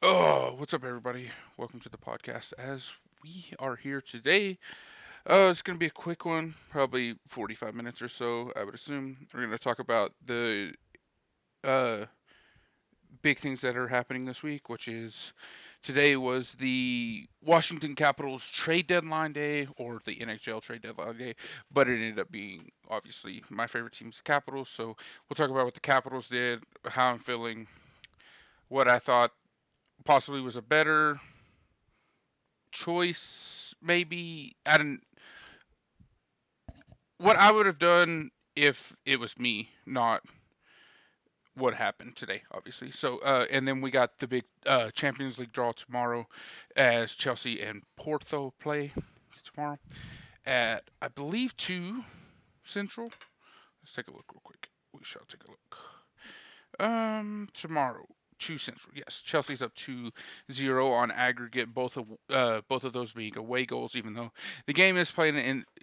Oh, what's up, everybody? Welcome to the podcast. As we are here today, it's going to be a quick one, probably 45 minutes or so, I would assume. We're going to talk about the uh, big things that are happening this week, which is today was the Washington Capitals trade deadline day, or the NHL trade deadline day, but it ended up being obviously my favorite team's the Capitals. So we'll talk about what the Capitals did, how I'm feeling, what I thought possibly was a better choice, maybe. I didn't. What I would have done if it was me, not what happened today, obviously. So, and then we got the big Champions League draw tomorrow, as Chelsea and Porto play tomorrow at I believe 2 Central. Let's take a look real quick. We shall take a look. Tomorrow. 2 Central, yes. Chelsea's up 2-0 on aggregate. Both of those being away goals, even though the game is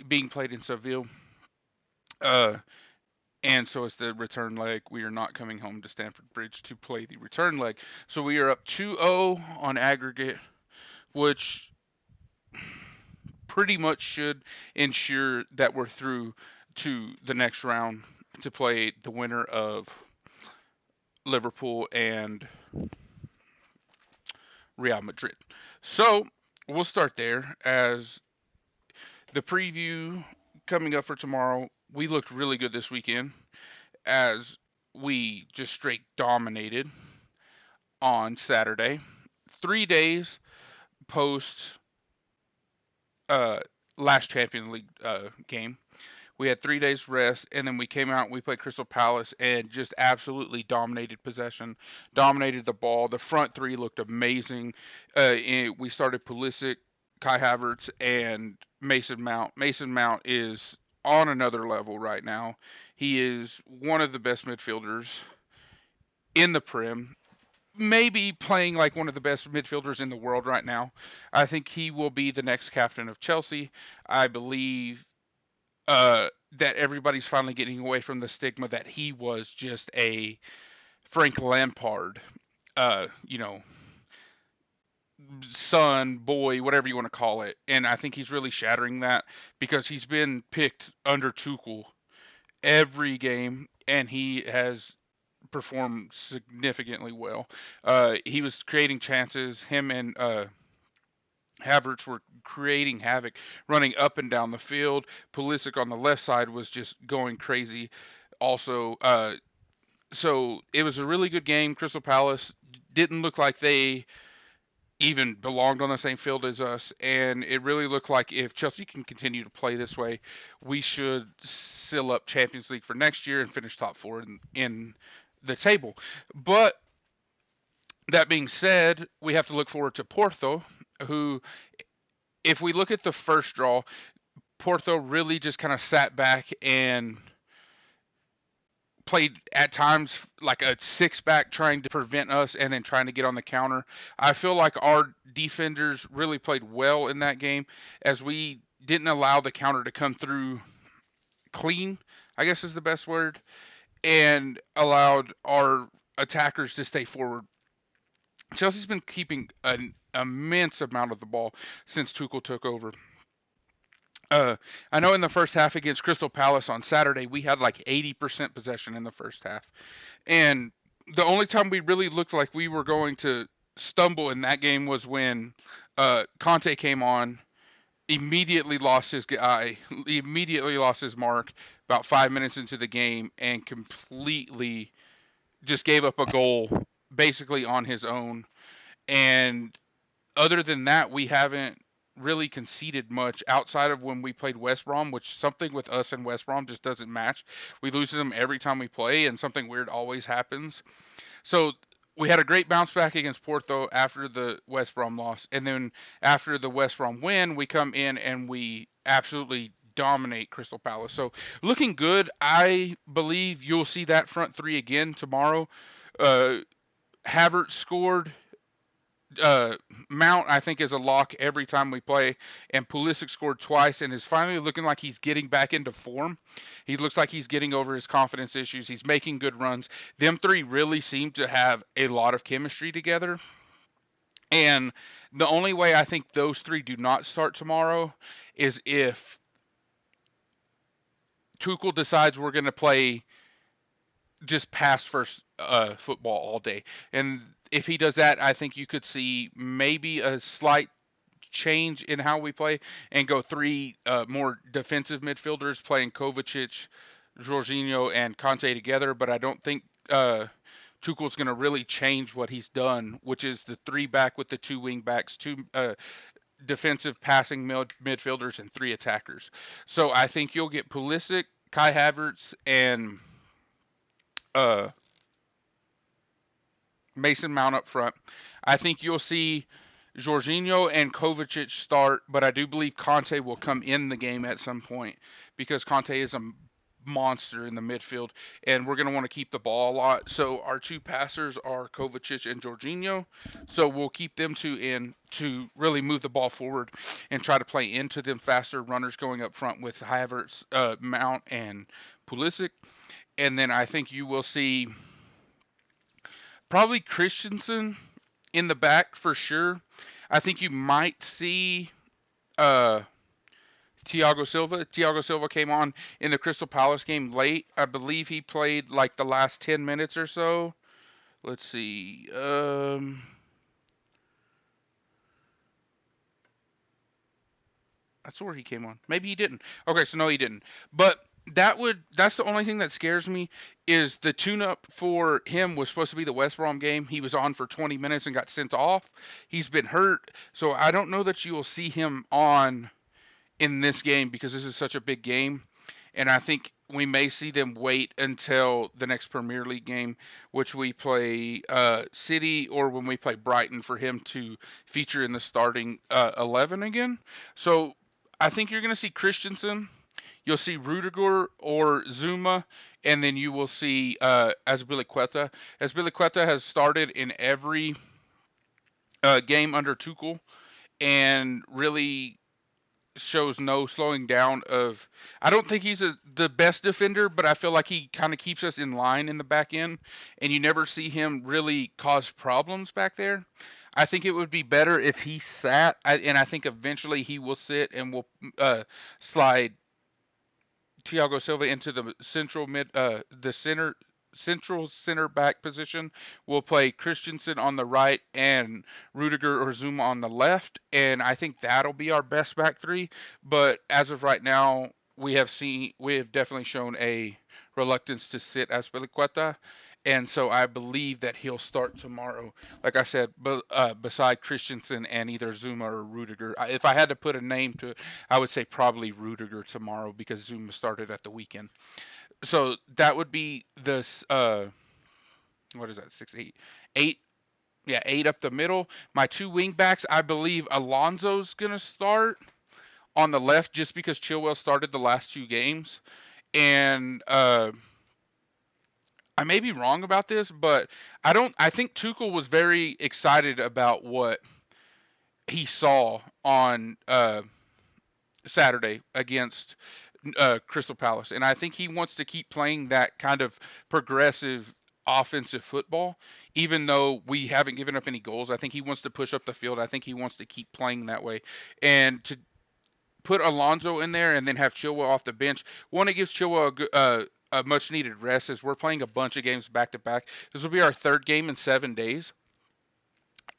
being played in Seville. Uh, and so it's the return leg. We are not coming home to Stamford Bridge to play the return leg. So we are up 2-0 on aggregate, which pretty much should ensure that we're through to the next round to play the winner of Liverpool and Real Madrid. So we'll start there as the preview coming up for tomorrow. We looked really good this weekend as we just straight dominated on Saturday. 3 days post uh, last Champions League game. We had 3 days rest, and then we came out and we played Crystal Palace and just absolutely dominated possession, dominated the ball. The front three looked amazing. We started Pulisic, Kai Havertz, and Mason Mount. Mason Mount is on another level right now. He is one of the best midfielders in the Prem. Maybe playing like one of the best midfielders in the world right now. I think he will be the next captain of Chelsea. I believe that everybody's finally getting away from the stigma that he was just a Frank Lampard, uh, you know, son, boy, whatever you want to call it. And I think he's really shattering that because he's been picked under Tuchel every game, and he has performed significantly well. He was creating chances. Him and Havertz were creating havoc, running up and down the field. Pulisic on the left side was just going crazy. Also, so it was a really good game. Crystal Palace didn't look like they even belonged on the same field as us, and it really looked like if Chelsea can continue to play this way, we should seal up Champions League for next year and finish top four in the table. But that being said, we have to look forward to Porto, who, if we look at the first draw, Porto really just kind of sat back and played at times like a six back trying to prevent us and then trying to get on the counter. I feel like our defenders really played well in that game as we didn't allow the counter to come through clean, I guess is the best word, and allowed our attackers to stay forward. Chelsea's been keeping an immense amount of the ball since Tuchel took over. I know in the first half against Crystal Palace on Saturday, we had like 80% possession in the first half. And the only time we really looked like we were going to stumble in that game was when Conte came on, immediately lost his guy, immediately lost his mark about 5 minutes into the game, and completely just gave up a goal basically on his own. And other than that, we haven't really conceded much outside of when we played West Brom, which something with us and West Brom just doesn't match. We lose to them every time we play, and something weird always happens. So we had a great bounce back against Porto after the West Brom loss, and then after the West Brom win, we come in and we absolutely dominate Crystal Palace. So looking good. I believe you'll see that front three again tomorrow. Uh, Havertz scored. uh, Mount, I think, is a lock every time we play, and Pulisic scored twice and is finally looking like he's getting back into form. He looks like he's getting over his confidence issues. He's making good runs. Them three really seem to have a lot of chemistry together. And the only way I think those three do not start tomorrow is if Tuchel decides we're going to play just pass first football all day. And if he does that, I think you could see maybe a slight change in how we play and go three more defensive midfielders playing Kovacic, Jorginho, and Conte together. But I don't think Tuchel's going to really change what he's done, which is the three back with the two wing backs, two defensive passing midfielders, and three attackers. So I think you'll get Pulisic, Kai Havertz, and uh, Mason Mount up front. I think you'll see Jorginho and Kovacic start, but I do believe Conte will come in the game at some point because Conte is a monster in the midfield, and we're going to want to keep the ball a lot. So our two passers are Kovacic and Jorginho. So we'll keep them two in to really move the ball forward and try to play into them faster runners going up front with Havertz, Mount, and Pulisic. And then I think you will see probably Christensen in the back for sure. I think you might see uh, Thiago Silva. Thiago Silva came on in the Crystal Palace game late. I believe he played like the last 10 minutes or so. Let's see. That's where he came on. Maybe he didn't. Okay, so no, he didn't. But that's the only thing that scares me is the tune-up for him was supposed to be the West Brom game. He was on for 20 minutes and got sent off. He's been hurt, so I don't know that you will see him on in this game because this is such a big game. And I think we may see them wait until the next Premier League game, which we play City or when we play Brighton, for him to feature in the starting 11 again. So I think you're going to see Christensen. You'll see Rudiger or Zuma, and then you will see Azpilicueta. Azpilicueta has started in every game under Tuchel and really shows no slowing down of. I don't think he's the best defender, but I feel like he kind of keeps us in line in the back end, and you never see him really cause problems back there. I think it would be better if he sat, and I think eventually he will sit and will slide Thiago Silva into the central center back position. We'll play Christensen on the right and Rudiger or Zuma on the left, and I think that'll be our best back three. But as of right now, we have definitely shown a reluctance to sit Azpilicueta, and so I believe that he'll start tomorrow. Like I said, beside Christensen and either Zuma or Rudiger. If I had to put a name to it, I would say probably Rudiger tomorrow because Zuma started at the weekend. So that would be this. What is that? 6, 8, 8. Yeah, 8 up the middle. My two wing backs, I believe Alonso's gonna start on the left just because Chilwell started the last two games, and I may be wrong about this, but I don't. I think Tuchel was very excited about what he saw on Saturday against Crystal Palace, and I think he wants to keep playing that kind of progressive offensive football, even though we haven't given up any goals. I think he wants to push up the field. I think he wants to keep playing that way, and to put Alonso in there and then have Chilwell off the bench. One, it gives Chilwell a much needed rest as we're playing a bunch of games back to back. This will be our third game in 7 days.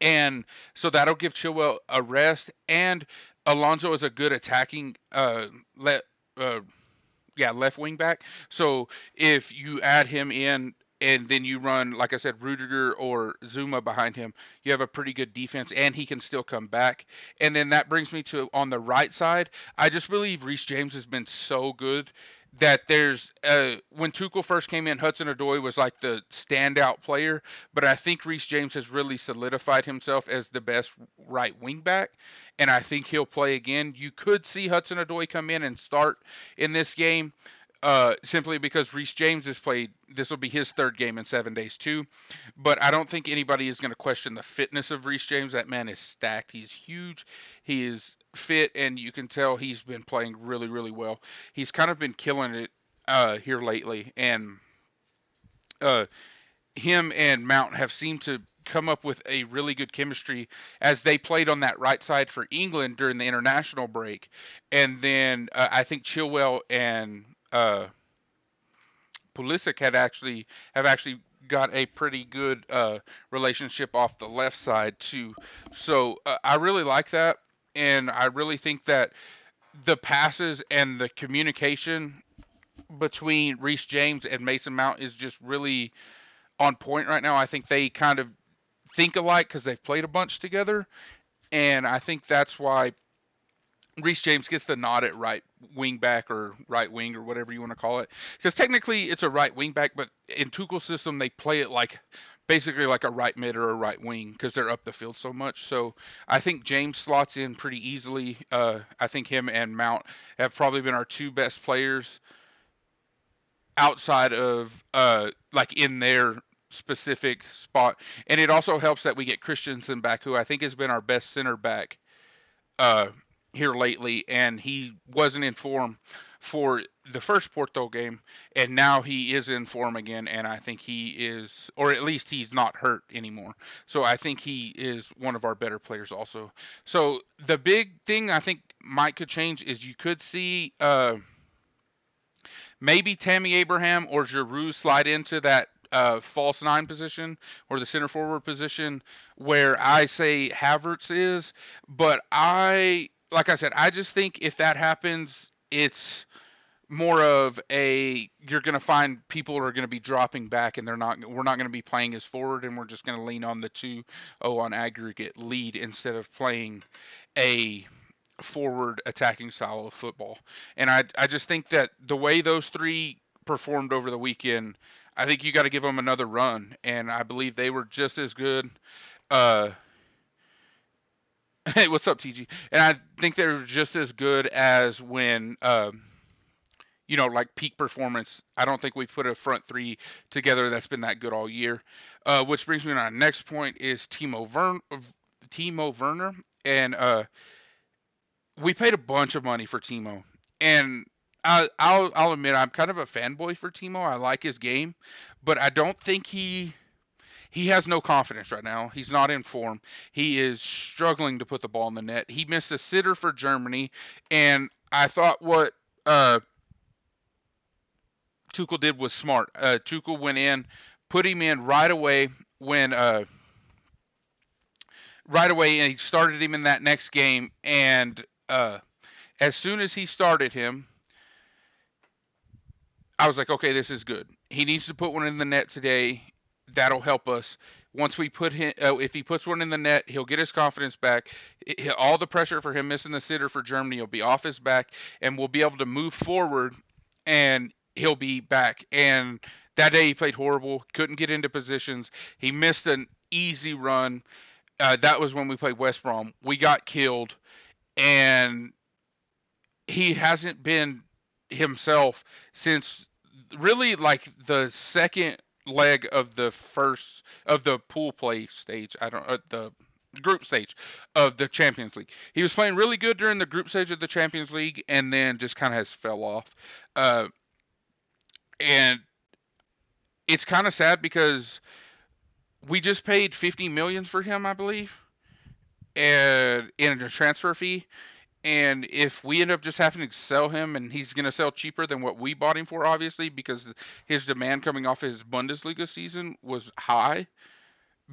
And so that'll give Chilwell a rest, and Alonso is a good attacking uh, left wing back. So if you add him in and then you run, like I said, Rudiger or Zuma behind him, you have a pretty good defense, and he can still come back. And then that brings me to on the right side. I just believe Reece James has been so good that there's when Tuchel first came in, Hudson-Odoi was like the standout player, but I think Reece James has really solidified himself as the best right wing back, and I think he'll play again. You could see Hudson-Odoi come in and start in this game, simply because Reece James has played. This will be his third game in 7 days too, but I don't think anybody is going to question the fitness of Reece James. That man is stacked. He's huge. He is fit, and you can tell he's been playing really, really well. He's kind of been killing it here lately, and him and Mount have seemed to come up with a really good chemistry as they played on that right side for England during the international break, and then I think Chilwell and Pulisic have actually got a pretty good relationship off the left side too. So I really like that, and I really think that the passes and the communication between Reece James and Mason Mount is just really on point right now. I think they kind of think alike because they've played a bunch together, and I think that's why Reece James gets the nod at right wing back or right wing or whatever you want to call it. Because technically it's a right wing back, but in Tuchel's system they play it like basically like a right mid or a right wing because they're up the field so much. So I think James slots in pretty easily. I think him and Mount have probably been our two best players outside of like in their specific spot. And it also helps that we get Christensen back, who I think has been our best center back uh, here lately, and he wasn't in form for the first Porto game, and now he is in form again, and I think he is, or at least he's not hurt anymore. So I think he is one of our better players also. So the big thing I think might could change is you could see maybe Tammy Abraham or Giroud slide into that false nine position or the center forward position where I say Havertz is. But like I said, I just think if that happens, it's more of a you're going to find people are going to be dropping back and we're not going to be playing as forward and we're just going to lean on the 2-0 on aggregate lead instead of playing a forward attacking style of football. And I just think that the way those three performed over the weekend, I think you got to give them another run. And I believe they were just as good. Uh, hey, what's up, TG? And I think they were just as good as when, like peak performance. I don't think we've put a front three together that's been that good all year. Which brings me to our next point is Timo Werner. And we paid a bunch of money for Timo, and I'll admit I'm kind of a fanboy for Timo. I like his game, but I don't think he has no confidence right now. He's not in form. He is struggling to put the ball in the net. He missed a sitter for Germany, and I thought what Tuchel did was smart. Tuchel went in, put him in right away when and he started him in that next game, and as soon as he started him, I was like, okay, this is good. He needs to put one in the net today. That'll help us. Once we put him, if he puts one in the net, he'll get his confidence back. All the pressure for him missing the sitter for Germany will be off his back, and we'll be able to move forward, and he'll be back. And that day he played horrible, couldn't get into positions. He missed an easy run. That was when we played West Brom. We got killed, and he hasn't been himself since really like the second leg of the pool play stage. I don't the group stage of the Champions League. He was playing really good during the group stage of the Champions League, and then just kind of has fell off. And it's kind of sad because we just paid 50 million for him, I believe, and in a transfer fee. And if we end up just having to sell him, and he's going to sell cheaper than what we bought him for, obviously, because his demand coming off his Bundesliga season was high,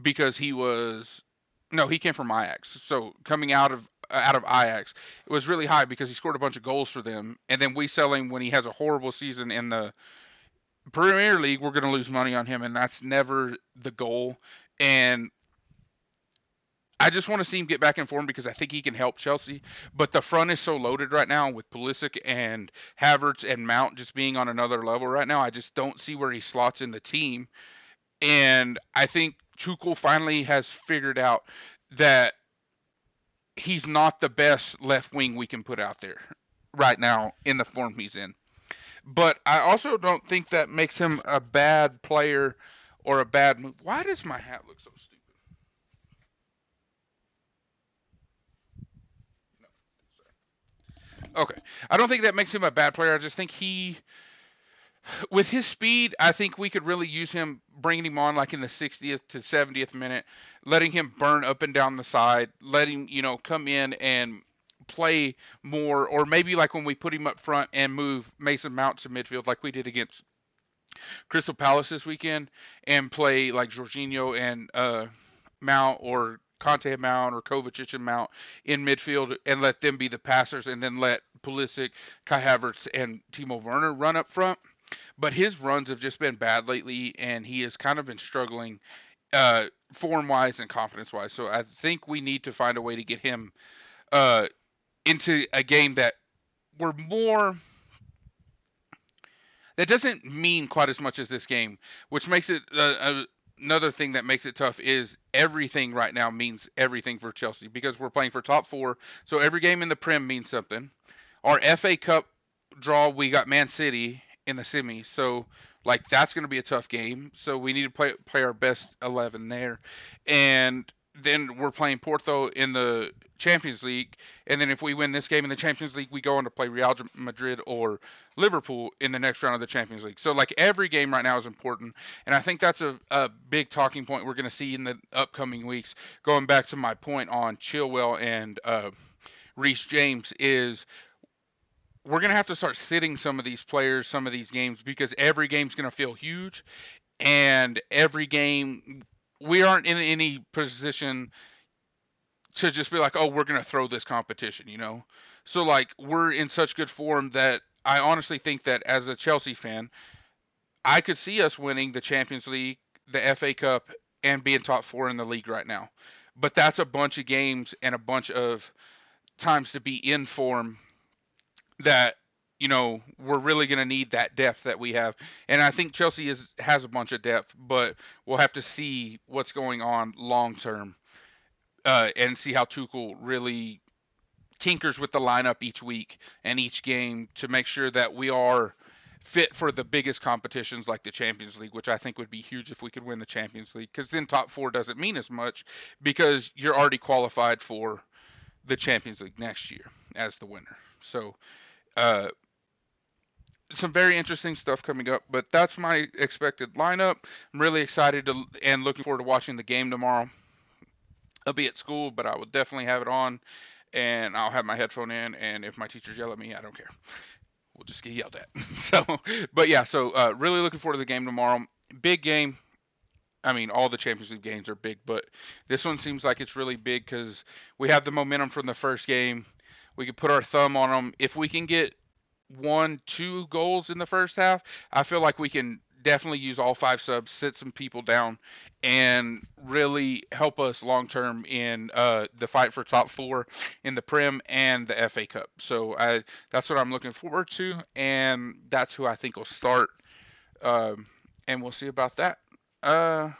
because he came from Ajax. So coming out of Ajax, it was really high because he scored a bunch of goals for them. And then we sell him when he has a horrible season in the Premier League. We're going to lose money on him, and that's never the goal. And I just want to see him get back in form because I think he can help Chelsea. But the front is so loaded right now with Pulisic and Havertz and Mount just being on another level right now. I just don't see where he slots in the team. And I think Tuchel finally has figured out that he's not the best left wing we can put out there right now in the form he's in. But I also don't think that makes him a bad player or a bad move. Why does my hat look so stupid? Okay. I don't think that makes him a bad player. I just think With his speed, I think we could really use him, bringing him on like in the 60th to 70th minute, letting him burn up and down the side, letting come in and play more, or maybe like when we put him up front and move Mason Mount to midfield, like we did against Crystal Palace this weekend, and play like Jorginho and Mount, or Conte and Mount, or Kovacic and Mount in midfield, and let them be the passers, and then let Pulisic, Kai Havertz, and Timo Werner run up front. But his runs have just been bad lately, and he has kind of been struggling form wise and confidence wise. So I think we need to find a way to get him uh, into a game that we're more, that doesn't mean quite as much as this game, which makes it another thing that makes it tough. Is everything right now means everything for Chelsea, because we're playing for top four. So every game in the Prem means something. Our FA Cup draw, we got Man City in the semi, so like that's going to be a tough game. So we need to play our best 11 there, and then we're playing Porto in the Champions League, and then if we win this game in the Champions League, we go on to play Real Madrid or Liverpool in the next round of the Champions League. So like every game right now is important, and I think that's a big talking point we're going to see in the upcoming weeks. Going back to my point on Chilwell and Reece James, is we're going to have to start sitting some of these players, some of these games, because every game's going to feel huge, and every game we aren't in any position to just be like, oh, we're going to throw this competition. So like we're in such good form that I honestly think that as a Chelsea fan, I could see us winning the Champions League, the FA Cup, and being top four in the league right now. But that's a bunch of games and a bunch of times to be in form that we're really going to need that depth that we have. And I think Chelsea has a bunch of depth, but we'll have to see what's going on long term, and see how Tuchel really tinkers with the lineup each week and each game to make sure that we are fit for the biggest competitions like the Champions League, which I think would be huge if we could win the Champions League, because then top four doesn't mean as much, because you're already qualified for the Champions League next year as the winner. So uh, some very interesting stuff coming up, but that's my expected lineup. I'm really excited and looking forward to watching the game tomorrow. I'll be at school, but I will definitely have it on, and I'll have my headphone in, and if my teachers yell at me, I don't care. We'll just get yelled at. So, but yeah, so really looking forward to the game tomorrow. Big game. I mean, all the Champions League games are big, but this one seems like it's really big because we have the momentum from the first game. We can put our thumb on them. If we can get 1, 2 goals in the first half, I feel like we can definitely use all 5 subs, sit some people down, and really help us long term in the fight for top four in the Prem and the FA Cup. So that's what I'm looking forward to, and that's who I think will start. And we'll see about that. Uh,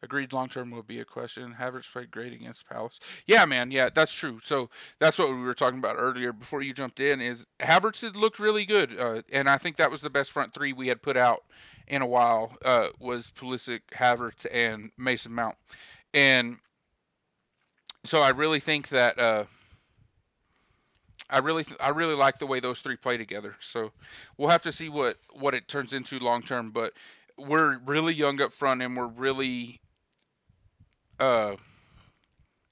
Agreed, long term will be a question. Havertz played great against Palace. Yeah, man. Yeah, that's true. So that's what we were talking about earlier before you jumped in. Is Havertz had looked really good, and I think that was the best front three we had put out in a while. Was Pulisic, Havertz, and Mason Mount, and so I really think that I really like the way those three play together. So we'll have to see what it turns into long term. But we're really young up front, and we're really uh,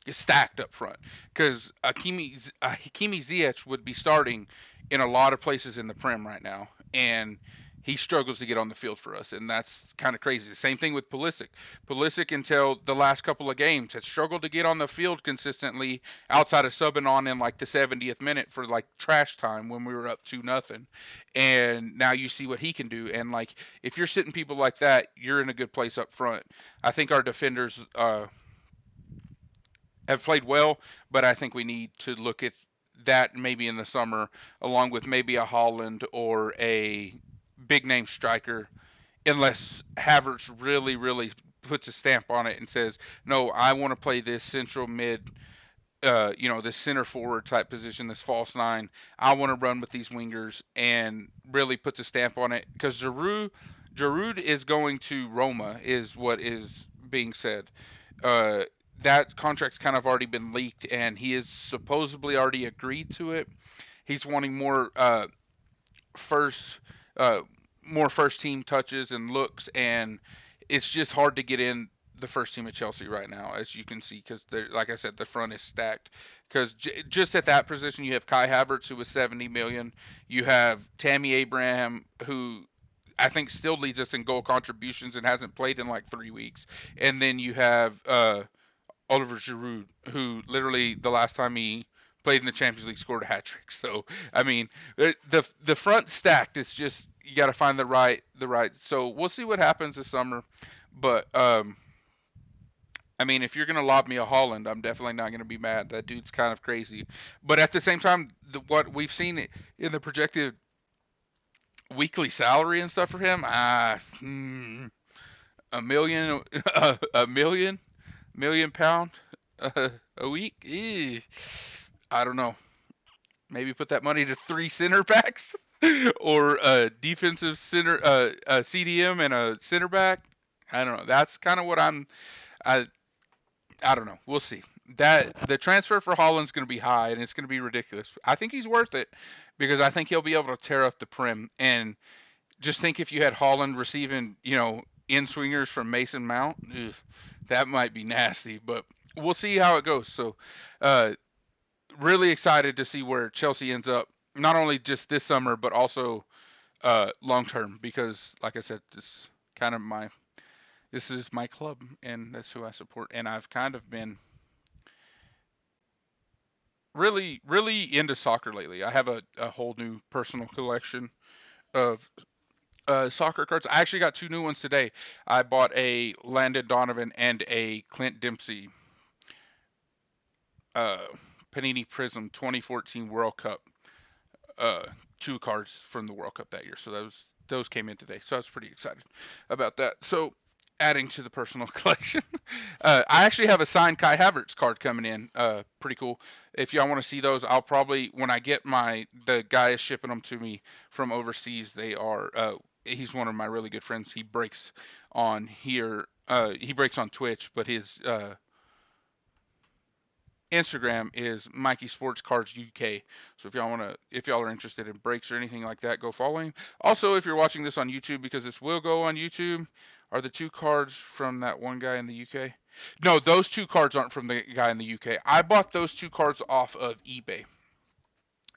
stacked up front, because Hakimi Ziyech would be starting in a lot of places in the Prem right now, and he struggles to get on the field for us, and that's kind of crazy. The same thing with Pulisic. Pulisic, until the last couple of games, had struggled to get on the field consistently outside of subbing on in like the 70th minute for like trash time when we were up 2-0. And now you see what he can do. And like if you're sitting people like that, you're in a good place up front. I think our defenders have played well, but I think we need to look at that maybe in the summer, along with maybe a Holland or a big name striker, unless Havertz really, really puts a stamp on it and says, no, I want to play this central mid, this center forward type position, this false nine. I want to run with these wingers, and really puts a stamp on it, because Giroud is going to Roma, is what is being said. Uh, that contract's kind of already been leaked, and he is supposedly already agreed to it. He's wanting more first uh, more first team touches and looks, and it's just hard to get in the first team at Chelsea right now, as you can see, because like I said, the front is stacked. Because just at that position, you have Kai Havertz, who was 70 million. You have Tammy Abraham, who I think still leads us in goal contributions and hasn't played in like 3 weeks. And then you have Oliver Giroud, who literally the last time he played in the Champions League scored a hat trick. So I mean, the front stacked. It's just you got to find the right. So we'll see what happens this summer. But I mean, if you're gonna lob me a Holland, I'm definitely not gonna be mad. That dude's kind of crazy. But at the same time, what we've seen in the projected weekly salary and stuff for him, a million, a million pound a week. I don't know. Maybe put that money to three center backs or a defensive center, a CDM and a center back. I don't know. That's kind of what I I don't know. We'll see. That the transfer for Holland's going to be high and it's going to be ridiculous. I think he's worth it because I think he'll be able to tear up the prim. And just think if you had Holland receiving, in swingers from Mason Mount, that might be nasty. But we'll see how it goes. So, uh, really excited to see where Chelsea ends up, not only just this summer, but also long term. Because, like I said, this is my club, and that's who I support. And I've kind of been really, really into soccer lately. I have a whole new personal collection of soccer cards. I actually got two new ones today. I bought a Landon Donovan and a Clint Dempsey uh, Panini Prism 2014 World Cup. Uh, two cards from the World Cup that year. So those came in today. So I was pretty excited about that. So adding to the personal collection, I actually have a signed Kai Havertz card coming in. Pretty cool. If y'all want to see those, I'll probably when I get the guy is shipping them to me from overseas. They are. He's one of my really good friends. He breaks on here. He breaks on Twitch, but his Instagram is Mikey Sports Cards UK. So if y'all are interested in breaks or anything like that, go follow him. Also, if you're watching this on YouTube, because this will go on YouTube, are the two cards from that one guy in the UK? No, those two cards aren't from the guy in the UK. I bought those two cards off of eBay,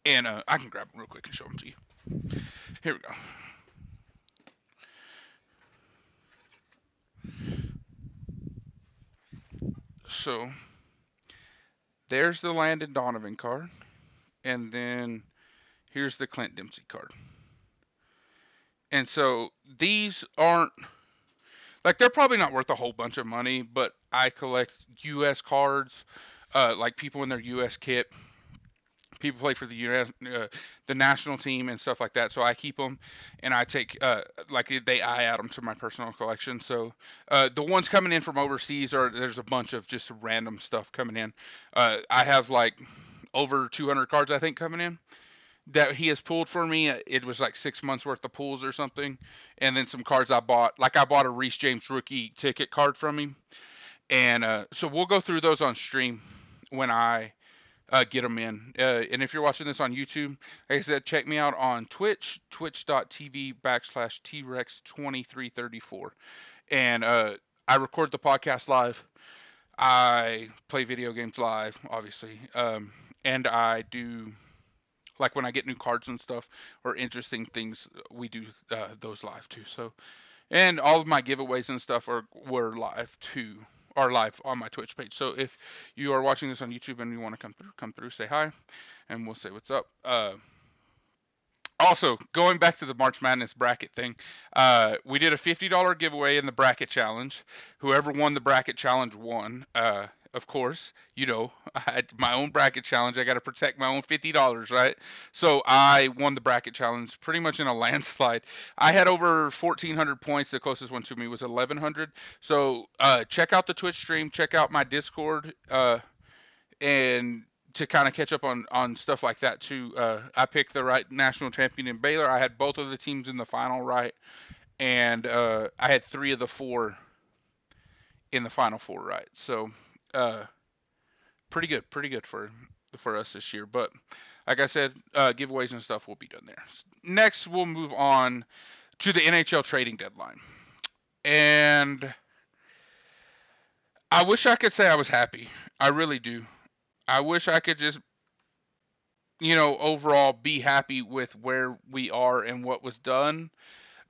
and I can grab them real quick and show them to you. Here we go. So there's the Landon Donovan card, and then here's the Clint Dempsey card. And so these aren't like they're probably not worth a whole bunch of money, but I collect U.S. cards, like people in their U.S. kit. People play for the U.S. The national team and stuff like that, so I keep them, and I take I add them to my personal collection. So the ones coming in from overseas there's a bunch of just random stuff coming in. I have like over 200 cards I think coming in that he has pulled for me. It was like 6 months worth of pulls or something, and then some cards I bought. Like I bought a Reece James rookie ticket card from him, and so we'll go through those on stream when I get them in. And if you're watching this on YouTube, like I said, check me out on Twitch, twitch.tv/T-Rex2334, and I record the podcast live. I play video games live, obviously, and I do like when I get new cards and stuff or interesting things, we do those live too. So, and all of my giveaways and stuff were live too, are live on my Twitch page. So if you are watching this on YouTube and you want to come through, say hi, and we'll say what's up. Also, going back to the March Madness bracket thing, we did a $50 giveaway in the bracket challenge. Whoever won the bracket challenge won. Of course, I had my own bracket challenge. I got to protect my own $50, right? So I won the bracket challenge pretty much in a landslide. I had over 1,400 points. The closest one to me was 1,100. So check out the Twitch stream. Check out my Discord. And to kind of catch up on stuff like that too. I picked the right national champion in Baylor. I had both of the teams in the final right, and I had 3 of the 4 in the final 4 right. So pretty good for for us this year. But like I said, giveaways and stuff will be done there. Next, we'll move on to the NHL trading deadline. And I wish I could say I was happy. I really do. I wish I could just, overall be happy with where we are and what was done,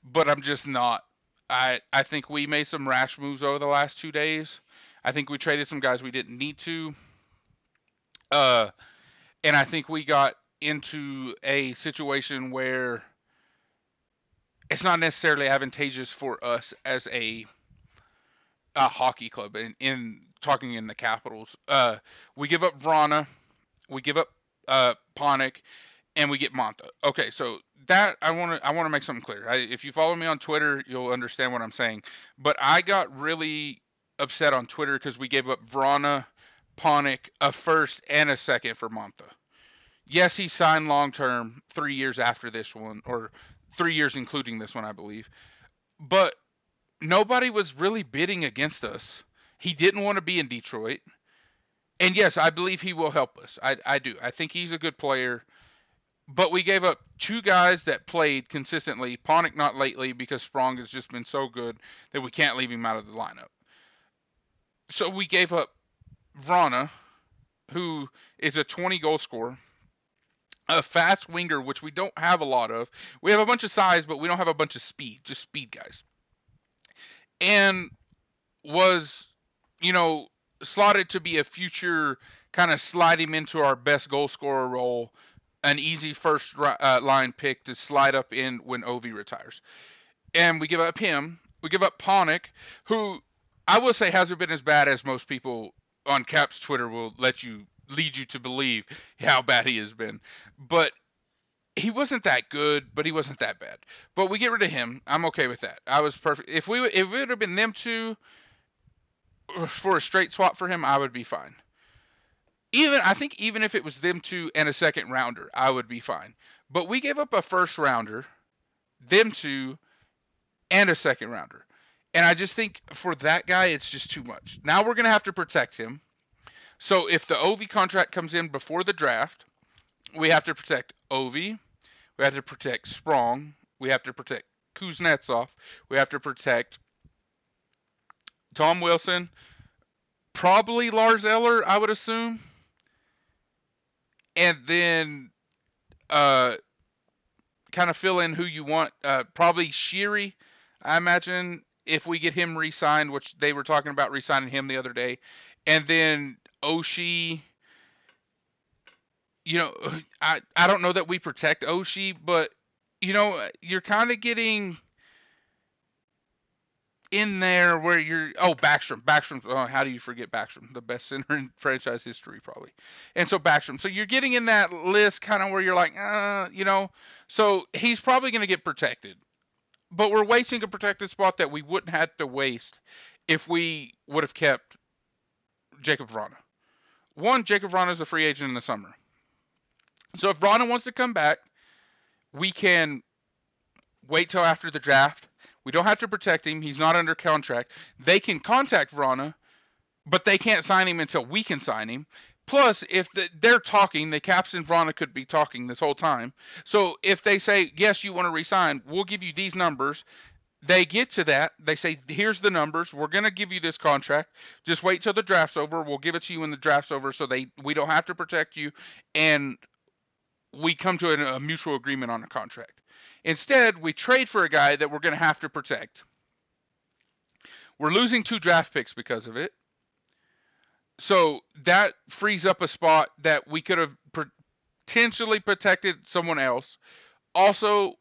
but I'm just not. I think we made some rash moves over the last 2 days. I think we traded some guys we didn't need to. And I think we got into a situation where it's not necessarily advantageous for us as a hockey club in talking in the Capitals. We give up Vrana, we give up Ponick, and we get Monta. Okay, so that I want to make something clear. If you follow me on Twitter, you'll understand what I'm saying. But I got really upset on Twitter because we gave up Vrana, Ponick, a first and a second for Monta. Yes, he signed long term, 3 years after this one, or 3 years including this one, I believe. But nobody was really bidding against us. He didn't want to be in Detroit. And yes, I believe he will help us. I do. I think he's a good player. But we gave up two guys that played consistently. Ponick not lately because Sprong has just been so good that we can't leave him out of the lineup. So we gave up Vrana, who is a 20-goal scorer, a fast winger, which we don't have a lot of. We have a bunch of size, but we don't have a bunch of speed, just speed guys. And was, slotted to be a future kind of slide him into our best goal scorer role, an easy first line pick to slide up in when Ovi retires. And we give up him. We give up Ponick, who I will say hasn't been as bad as most people on Cap's Twitter will lead you to believe how bad he has been. But he wasn't that good, but he wasn't that bad. But we get rid of him. I'm okay with that. I was perfect. If it would have been them two for a straight swap for him, I would be fine. I think even if it was them two and a second rounder, I would be fine. But we gave up a first rounder, them two, and a second rounder. And I just think for that guy, it's just too much. Now we're going to have to protect him. So if the Ovi contract comes in before the draft, we have to protect Ovi. We have to protect Sprong. We have to protect Kuznetsov. We have to protect Tom Wilson. Probably Lars Eller, I would assume. And then kind of fill in who you want. Probably Sheary, I imagine, if we get him re-signed, which they were talking about re-signing him the other day. And then Oshie, I don't know that we protect Oshie, but, you're kind of getting in there where Backstrom. How do you forget Backstrom? The best center in franchise history, probably. And so Backstrom. So you're getting in that list kind of where you're like, so he's probably going to get protected. But we're wasting a protected spot that we wouldn't have to waste if we would have kept Jacob Vrana. One, Jacob Vrana is a free agent in the summer. So if Vrana wants to come back, we can wait till after the draft. We don't have to protect him. He's not under contract. They can contact Vrana, but they can't sign him until we can sign him. Plus, if they're talking, the Caps and Vrana could be talking this whole time. So if they say, yes, you want to resign, we'll give you these numbers. They get to that. They say, here's the numbers. We're going to give you this contract. Just wait till the draft's over. We'll give it to you when the draft's over so we don't have to protect you. And we come to a mutual agreement on a contract. Instead, we trade for a guy that we're going to have to protect. We're losing 2 draft picks because of it. So that frees up a spot that we could have potentially protected someone else. Also,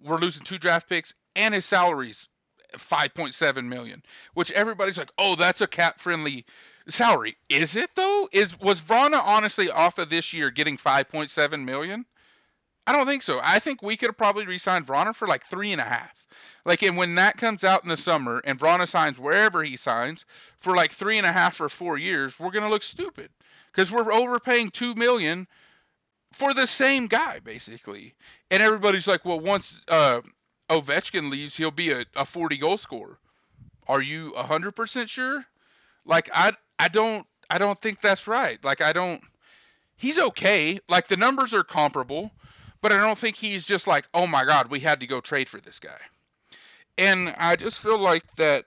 we're losing 2 draft picks, and his salary's $5.7 million, which everybody's like, oh, that's a cap-friendly salary. Is it, though? Was Vrana honestly off of this year getting $5.7 million? I don't think so. I think we could have probably re-signed Vrana for like 3.5. And when that comes out in the summer and Vrana signs wherever he signs for like 3.5 or 4 years, we're gonna look stupid because we're overpaying $2 million for the same guy basically. And everybody's like, well, once Ovechkin leaves, he'll be a 40-goal scorer. Are you 100% sure? I don't think that's right. he's okay. Like, the numbers are comparable, but I don't think he's just like, oh my God, we had to go trade for this guy. And I just feel like that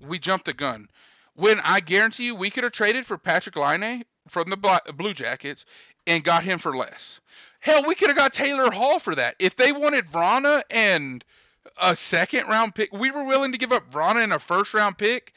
we jumped the gun. When I guarantee you, we could have traded for Patrick Laine from the Blue Jackets and got him for less. Hell, we could have got Taylor Hall for that. If they wanted Vrana and a second round pick, we were willing to give up Vrana and a first round pick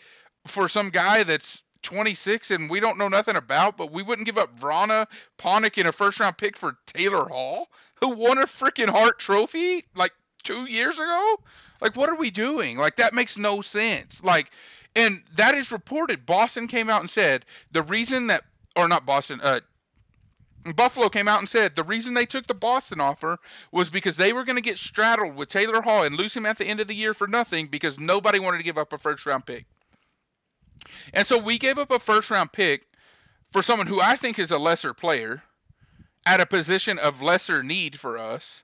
for some guy that's 26 and we don't know nothing about, but we wouldn't give up Vrana, Panik, and a first round pick for Taylor Hall, who won a freaking Hart Trophy like 2 years ago. Like, what are we doing? Like, that makes no sense. Like, and that is reported. Boston came out and said the reason that, or not Boston, Buffalo came out and said the reason they took the Boston offer was because they were going to get straddled with Taylor Hall and lose him at the end of the year for nothing because nobody wanted to give up a first round pick. And so we gave up a first round pick for someone who I think is a lesser player at a position of lesser need for us,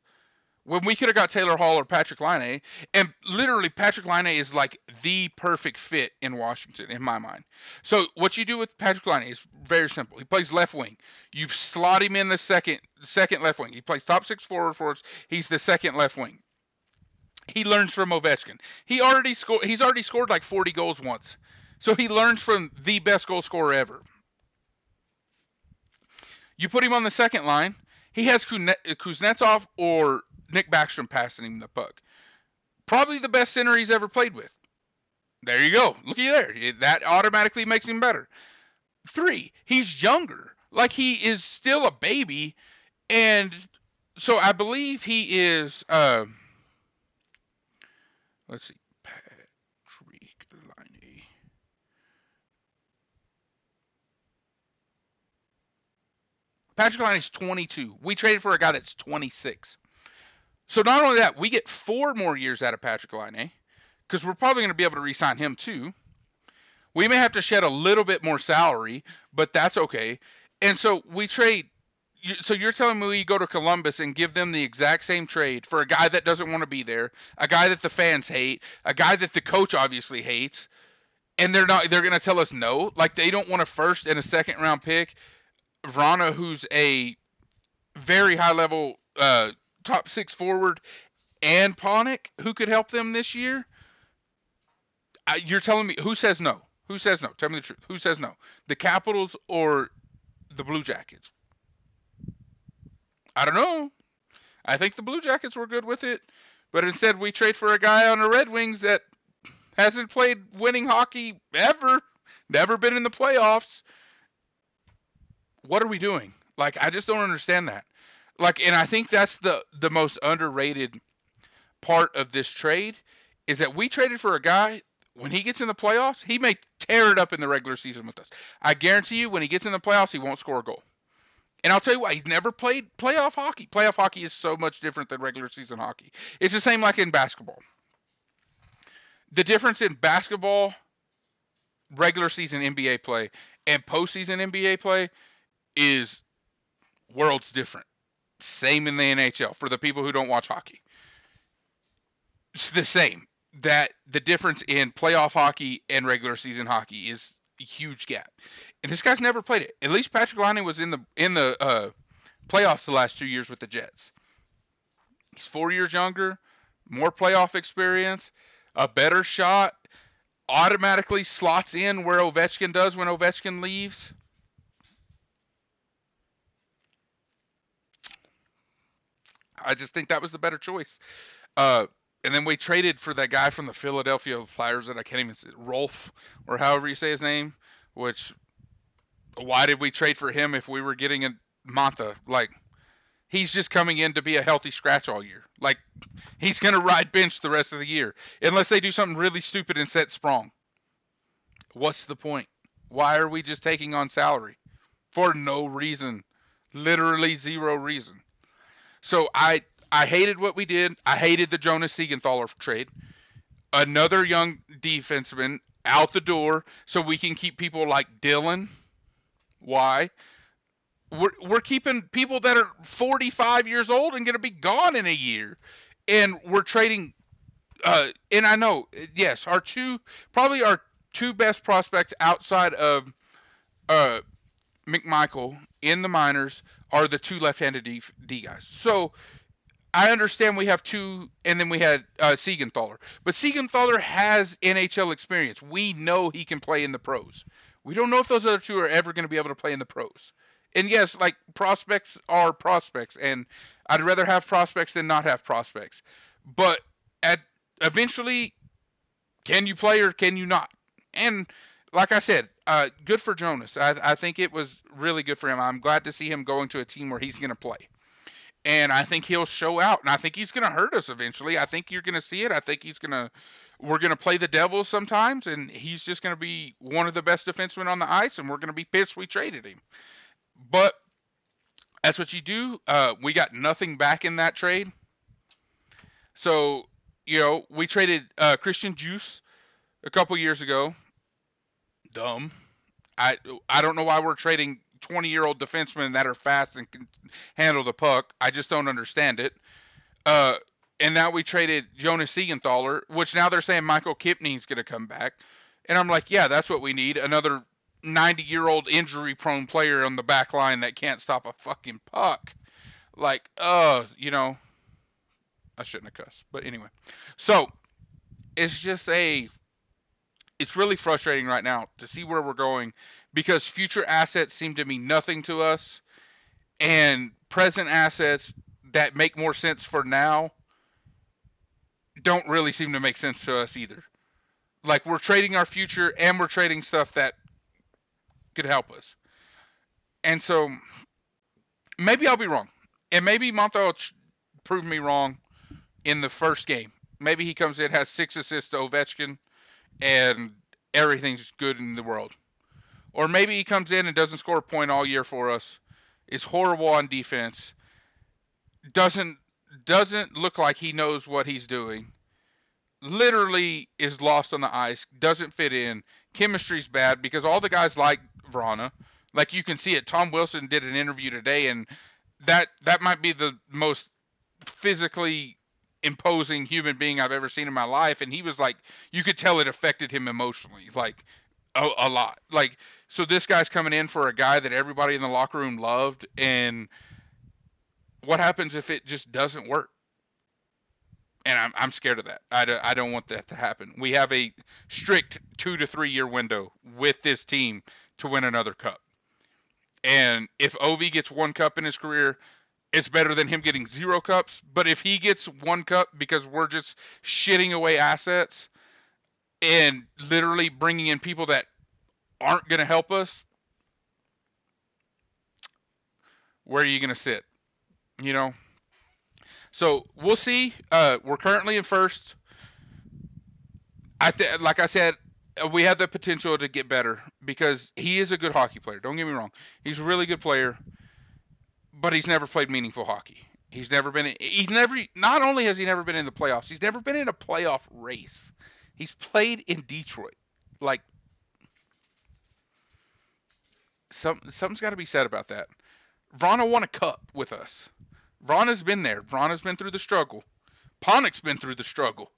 when we could have got Taylor Hall or Patrick Laine. And literally, Patrick Laine is like the perfect fit in Washington, in my mind. So what you do with Patrick Laine is very simple. He plays left wing. You slot him in the second left wing. He plays top six forward for us. He's the second left wing. He learns from Ovechkin. He's already scored like 40 goals once. So he learns from the best goal scorer ever. You put him on the second line. He has Kuznetsov or Nick Backstrom passing him the puck. Probably the best center he's ever played with. There you go. Looky there. That automatically makes him better. 3, he's younger. Like, he is still a baby. And so I believe he is, let's see, Patrick Laine. Patrick Laine is 22. We traded for a guy that's 26. So not only that, we get 4 more years out of Patrick Laine, because we're probably going to be able to re-sign him too. We may have to shed a little bit more salary, but that's okay. And so we trade. So you're telling me we go to Columbus and give them the exact same trade for a guy that doesn't want to be there, a guy that the fans hate, a guy that the coach obviously hates, and they're going to tell us no? Like, they don't want a first and a second round pick, Vrana, who's a very high level top 6 forward, and Panik, who could help them this year? You're telling me, who says no? Who says no? Tell me the truth. Who says no? The Capitals or the Blue Jackets? I don't know. I think the Blue Jackets were good with it, but instead we trade for a guy on the Red Wings that hasn't played winning hockey ever, never been in the playoffs. What are we doing? Like, I just don't understand that. Like, and I think that's the most underrated part of this trade, is that we traded for a guy, when he gets in the playoffs, he may tear it up in the regular season with us. I guarantee you, when he gets in the playoffs, he won't score a goal. And I'll tell you what, he's never played playoff hockey. Playoff hockey is so much different than regular season hockey. It's the same like in basketball. The difference in basketball, regular season NBA play, and postseason NBA play is worlds different. Same in the NHL for the people who don't watch hockey. It's the same. That the difference in playoff hockey and regular season hockey is a huge gap. And this guy's never played it. At least Patrick Laine was in the playoffs the last 2 years with the Jets. He's 4 years younger, more playoff experience, a better shot, automatically slots in where Ovechkin does when Ovechkin leaves. I just think that was the better choice. And then we traded for that guy from the Philadelphia Flyers that I can't even say, Rolf, or however you say his name, which, why did we trade for him if we were getting a Mantha? Like, he's just coming in to be a healthy scratch all year. Like, he's going to ride bench the rest of the year, unless they do something really stupid and set Sprong. What's the point? Why are we just taking on salary? For no reason. Literally zero reason. So I hated what we did. I hated the Jonas Siegenthaler trade. Another young defenseman out the door so we can keep people like Dylan. Why? We're keeping people that are 45 years old and going to be gone in a year. And we're trading, and I know, yes, our two best prospects outside of McMichael in the minors are the two left-handed D guys. So I understand we have two, and then we had Siegenthaler. But Siegenthaler has NHL experience. We know he can play in the pros. We don't know if those other two are ever going to be able to play in the pros. And yes, like prospects are prospects, and I'd rather have prospects than not have prospects. But at eventually, can you play or can you not? And like I said, good for Jonas. I think it was really good for him. I'm glad to see him going to a team where he's going to play. And I think he'll show out, and I think he's going to hurt us eventually. I think you're going to see it. I think we're going to play the Devils sometimes, and he's just going to be one of the best defensemen on the ice, and we're going to be pissed we traded him. But that's what you do. We got nothing back in that trade. So, we traded Christian Juice a couple years ago. Dumb. I don't know why we're trading 20-year-old defensemen that are fast and can handle the puck. I just don't understand it. And now we traded Jonas Siegenthaler, which now they're saying Michael Kipney's going to come back. And I'm like, yeah, that's what we need. Another 90-year-old injury-prone player on the back line that can't stop a fucking puck. Like, I shouldn't have cussed. But anyway. So, it's really frustrating right now to see where we're going because future assets seem to mean nothing to us, and present assets that make more sense for now don't really seem to make sense to us either. Like, we're trading our future and we're trading stuff that could help us. And so maybe I'll be wrong. And maybe Monta will prove me wrong in the first game. Maybe he comes in, has 6 assists to Ovechkin, and everything's good in the world. Or maybe he comes in and doesn't score a point all year for us, is horrible on defense, doesn't look like he knows what he's doing, literally is lost on the ice, doesn't fit in, chemistry's bad because all the guys like Vrana. Like, you can see it. Tom Wilson did an interview today, and that might be the most physically imposing human being I've ever seen in my life, and he was like, you could tell it affected him emotionally, like a lot. Like, so this guy's coming in for a guy that everybody in the locker room loved, and what happens if it just doesn't work? And I'm scared of that. I don't want that to happen. We have a strict 2 to 3 year window with this team to win another cup. And if Ovi gets 1 cup in his career, it's better than him getting 0 cups. But if he gets 1 cup because we're just shitting away assets and literally bringing in people that aren't going to help us, where are you going to sit? So we'll see. We're currently in first. Like I said, we have the potential to get better because he is a good hockey player. Don't get me wrong. He's a really good player, but he's never played meaningful hockey. Not only has he never been in the playoffs, he's never been in a playoff race. He's played in Detroit. Like, something's got to be said about that. Vrana won a cup with us. Vrana's been there. Vrana's been through the struggle. Panik's been through the struggle.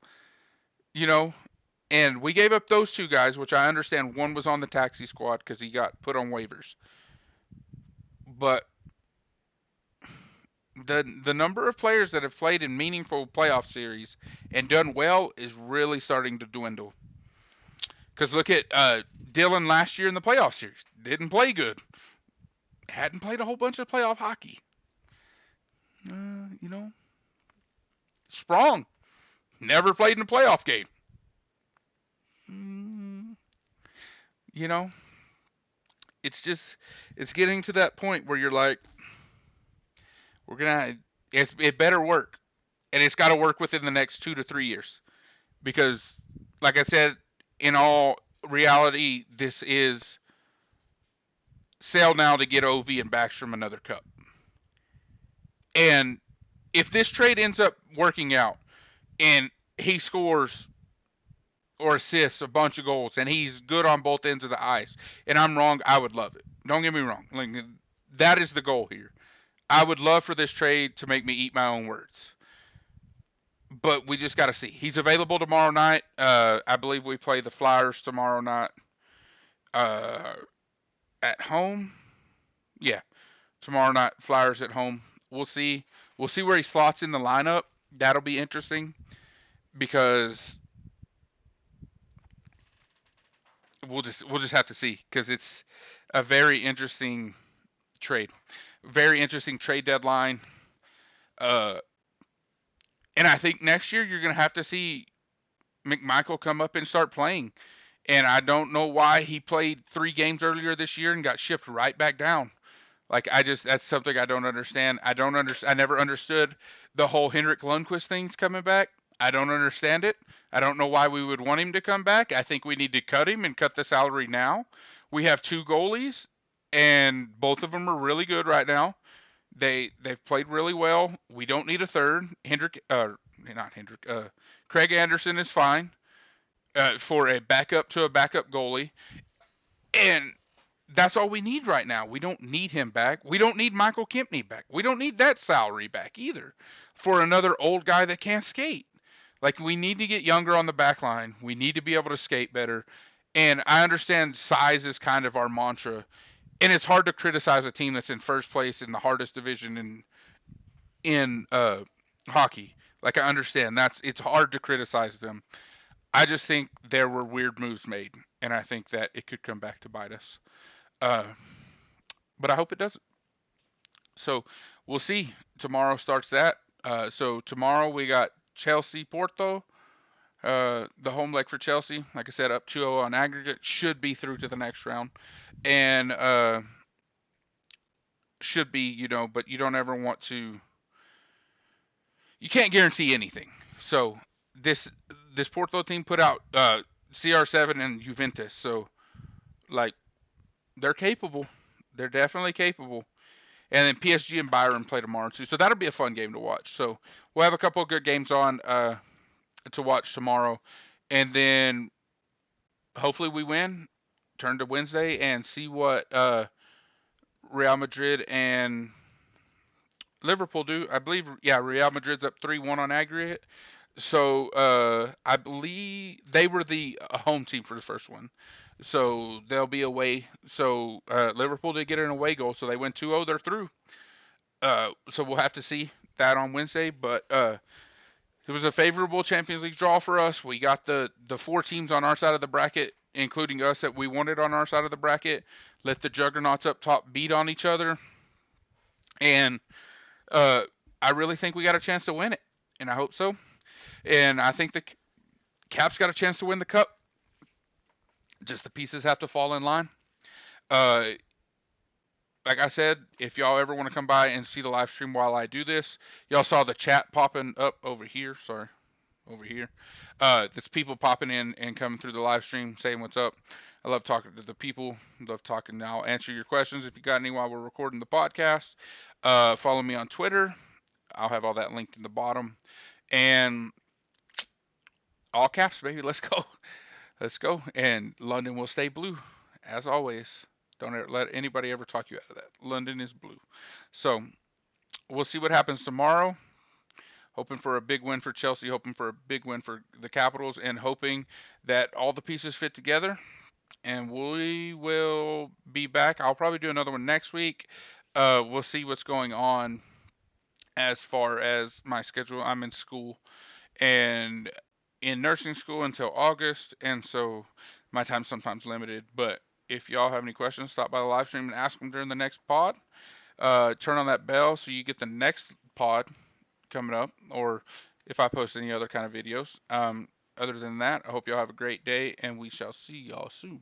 And we gave up those 2 guys, which I understand one was on the taxi squad because he got put on waivers. But the number of players that have played in meaningful playoff series and done well is really starting to dwindle. Because look at Dylan last year in the playoff series. Didn't play good. Hadn't played a whole bunch of playoff hockey. Sprong. Never played in a playoff game. It's getting to that point where you're like, it better work. And it's got to work within the next 2 to 3 years. Because, like I said, in all reality, this is sell now to get Ovi and Backstrom another cup. And if this trade ends up working out and he scores or assists a bunch of goals and he's good on both ends of the ice and I'm wrong, I would love it. Don't get me wrong. Like, that is the goal here. I would love for this trade to make me eat my own words. But we just got to see. He's available tomorrow night. I believe we play the Flyers tomorrow night at home. Yeah. Tomorrow night, Flyers at home. We'll see. We'll see where he slots in the lineup. That'll be interesting because we'll just have to see because it's a very interesting trade, very interesting trade deadline. Uh, and I think next year you're gonna have to see McMichael come up and start playing. And I don't know why he played 3 games earlier this year and got shipped right back down. Like that's something I don't understand. I never understood the whole Henrik Lundqvist thing's coming back. I don't understand it. I don't know why we would want him to come back. I think we need to cut him and cut the salary now. We have 2 goalies, and both of them are really good right now. They've played really well. We don't need a third. Not Hendrick. Craig Anderson is fine for a backup to a backup goalie, and that's all we need right now. We don't need him back. We don't need Michael Kempney back. We don't need that salary back either for another old guy that can't skate. Like, we need to get younger on the back line. We need to be able to skate better. And I understand size is kind of our mantra. And it's hard to criticize a team that's in first place in the hardest division in hockey. Like, I understand it's hard to criticize them. I just think there were weird moves made, and I think that it could come back to bite us. Uh, but I hope it doesn't. So we'll see. Tomorrow starts that. So tomorrow we got Chelsea Porto. The home leg for Chelsea, like I said, up 2-0 on aggregate, should be through to the next round, and should be, but you don't ever want to. You can't guarantee anything. So this Porto team put out CR7 and Juventus, so like they're capable. They're definitely capable. And then PSG and Bayern play tomorrow too, so that'll be a fun game to watch. So we'll have a couple of good games on to watch tomorrow, and then hopefully we win. Turn to Wednesday and see what Real Madrid and Liverpool do. I believe, yeah, Real Madrid's up 3-1 on aggregate. So I believe they were the home team for the first one. So they'll be away. So Liverpool did get an away goal, so they went 2-0. They're through. So we'll have to see that on Wednesday. But it was a favorable Champions League draw for us. We got the 4 teams on our side of the bracket, including us, that we wanted on our side of the bracket. Let the juggernauts up top beat on each other. And I really think we got a chance to win it. And I hope so. And I think the Caps got a chance to win the cup. Just the pieces have to fall in line. Like I said, if y'all ever want to come by and see the live stream while I do this, y'all saw the chat popping up over here. Sorry, over here. There's people popping in and coming through the live stream saying what's up. I love talking to the people. Love talking. I'll answer your questions if you got any while we're recording the podcast. Follow me on Twitter. I'll have all that linked in the bottom. And all caps, baby. Let's go. Let's go. And London will stay blue, as always. Don't ever let anybody ever talk you out of that. London is blue. So we'll see what happens tomorrow. Hoping for a big win for Chelsea, hoping for a big win for the Capitals, and hoping that all the pieces fit together. And we will be back. I'll probably do another one next week. We'll see what's going on as far as my schedule. I'm in school and in nursing school until August, and so my time's sometimes limited. But if y'all have any questions, stop by the live stream and ask them during the next pod. Turn on that bell so you get the next pod coming up, or if I post any other kind of videos. Other than that, I hope y'all have a great day, and we shall see y'all soon.